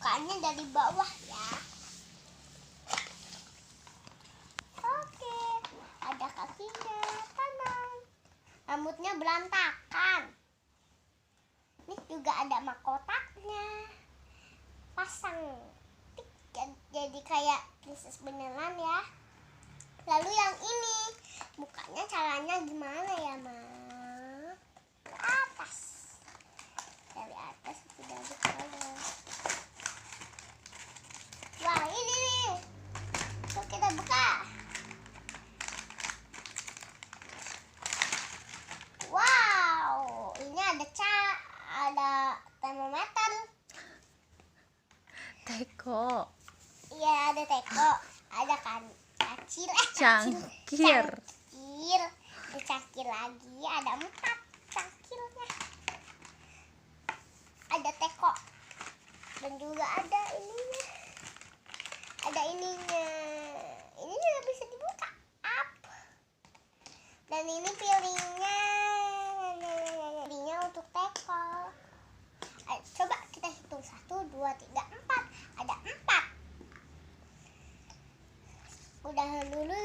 bukanya dari bawah ya. Oke, ada kakinya, tenang. Rambutnya berantakan. Ini juga ada mahkotanya. Pasang tik, jadi kayak princess beneran ya. Lalu yang ini, bukanya caranya gimana ya, Ma? Ke atas. Dari atas itu dari bawah. Wah, ini nih. Yuk kita buka. Wow, ini ada termometer. Teko. Iya, ada teko. Ada kan cangkir. Cangkir. Ada cangkir lagi. Ada 4 cangkirnya. Ada teko. Dan juga ada ininya. Ada ininya. Ini juga bisa dibuka. Up. Dan ini piringnya. Piringnya untuk teko. Coba kita hitung 1, 2, 3, 4. Ada 4. Udahan dulu